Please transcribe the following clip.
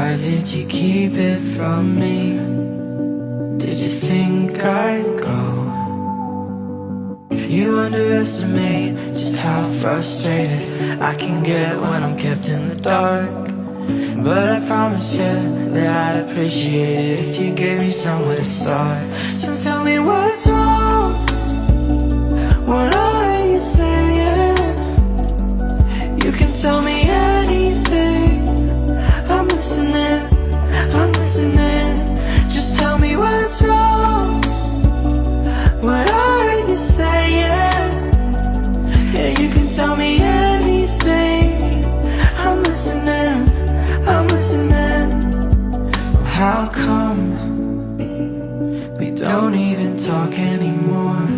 Why did you keep it from me? Did you think I'd go? You underestimate just how frustrated I can get when I'm kept in the dark. But I promise you that I'd appreciate it if you gave me somewhere to start. So tell me what's wrong. What are you saying? You can tell me anything. I'm listening, I'm listening. Just tell me what's wrong. What are you saying? Yeah, you can tell me anything. I'm listening, I'm listening. How come we don't even talk anymore?